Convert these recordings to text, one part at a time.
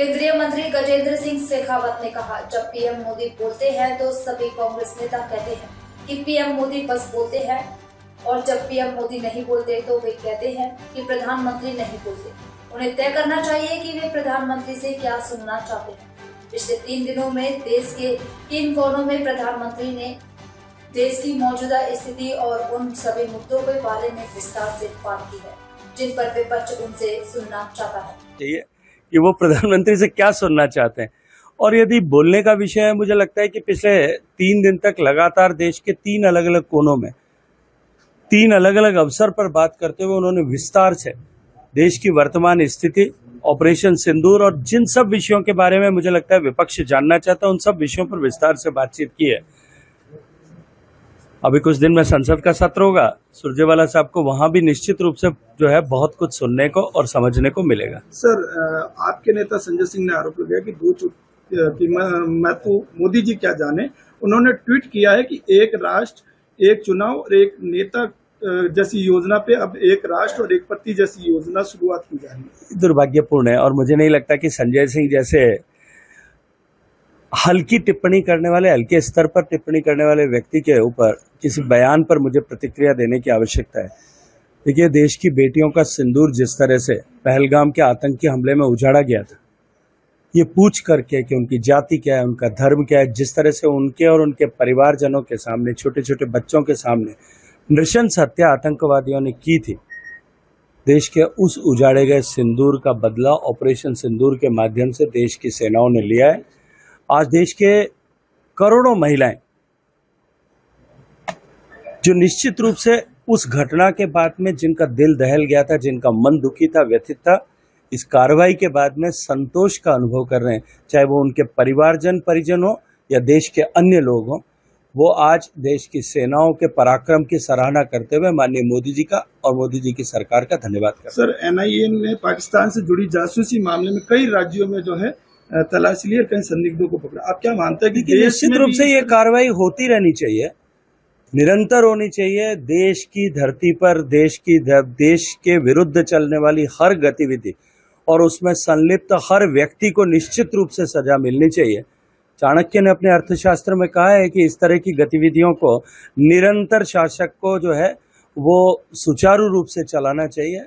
केंद्रीय मंत्री गजेंद्र सिंह शेखावत ने कहा, जब पीएम मोदी बोलते हैं तो सभी कांग्रेस नेता कहते हैं कि पीएम मोदी बस बोलते हैं, और जब पीएम मोदी नहीं बोलते तो वे कहते हैं कि प्रधानमंत्री नहीं बोलते। उन्हें तय करना चाहिए कि वे प्रधानमंत्री से क्या सुनना चाहते हैं। पिछले 3 दिनों में देश के किन कोनों में प्रधानमंत्री ने देश की मौजूदा स्थिति और उन सभी मुद्दों के बारे में विस्तार से बात की है जिन पर विपक्ष उनसे सुनना चाहता है कि वो प्रधानमंत्री से क्या सुनना चाहते हैं। और यदि बोलने का विषय है, मुझे लगता है कि पिछले 3 दिन तक लगातार देश के 3 अलग अलग कोनों में 3 अलग अलग अवसर पर बात करते हुए उन्होंने विस्तार से देश की वर्तमान स्थिति, ऑपरेशन सिंदूर और जिन सब विषयों के बारे में मुझे लगता है विपक्ष जानना चाहता है, उन सब विषयों पर विस्तार से बातचीत की है। अभी कुछ दिन में संसद का सत्र होगा, सुरजेवाला साहब को वहां भी निश्चित रूप से जो है बहुत कुछ सुनने को और समझने को मिलेगा। सर, आपके नेता संजय सिंह ने आरोप लगाया कि मैं तो मोदी जी क्या जाने। उन्होंने ट्वीट किया है कि एक राष्ट्र एक चुनाव और एक नेता जैसी योजना पे अब एक राष्ट्र और एक पति जैसी योजना शुरुआत की जा रही है। दुर्भाग्यपूर्ण है और मुझे नहीं लगता कि संजय सिंह जैसे हल्की टिप्पणी करने वाले, हल्के स्तर पर टिप्पणी करने वाले व्यक्ति के ऊपर किसी बयान पर मुझे प्रतिक्रिया देने की आवश्यकता है। देखिए, देश की बेटियों का सिंदूर जिस तरह से पहलगाम के आतंकी हमले में उजाड़ा गया था, ये पूछ करके कि उनकी जाति क्या है, उनका धर्म क्या है, जिस तरह से उनके और उनके परिवारजनों के सामने, छोटे छोटे बच्चों के सामने नृशंस हत्या आतंकवादियों ने की थी, देश के उस उजाड़े गए सिंदूर का बदला ऑपरेशन सिंदूर के माध्यम से देश की सेनाओं ने लिया है। आज देश के करोड़ों महिलाएं जो निश्चित रूप से उस घटना के बाद में जिनका दिल दहल गया था, जिनका मन दुखी था, व्यथित था, इस कार्रवाई के बाद में संतोष का अनुभव कर रहे हैं, चाहे वो उनके परिजन हो या देश के अन्य लोग हों, वो आज देश की सेनाओं के पराक्रम की सराहना करते हुए माननीय मोदी जी का और मोदी जी की सरकार का धन्यवाद करते हैं। सर, एनआईए ने पाकिस्तान से जुड़ी जासूसी मामले में कई राज्यों में जो है तलाशी ली और कई संदिग्धों को पकड़ा। आप क्या मानते हैं कि निश्चित रूप से ये कार्रवाई होती रहनी चाहिए, निरंतर होनी चाहिए। देश की धरती पर देश के विरुद्ध चलने वाली हर गतिविधि और उसमें संलिप्त हर व्यक्ति को निश्चित रूप से सजा मिलनी चाहिए। चाणक्य ने अपने अर्थशास्त्र में कहा है कि इस तरह की गतिविधियों को निरंतर शासक को जो है वो सुचारू रूप से चलाना चाहिए।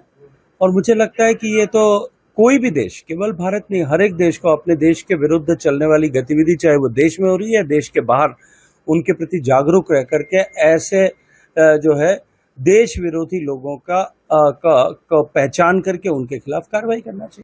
और मुझे लगता है कि ये तो कोई भी देश, केवल भारत नहीं, हर एक देश को अपने देश के विरुद्ध चलने वाली गतिविधि, चाहे वो देश में हो रही है देश के बाहर, उनके प्रति जागरूक रह करके ऐसे जो है देश विरोधी लोगों का पहचान करके उनके खिलाफ कार्रवाई करना चाहिए।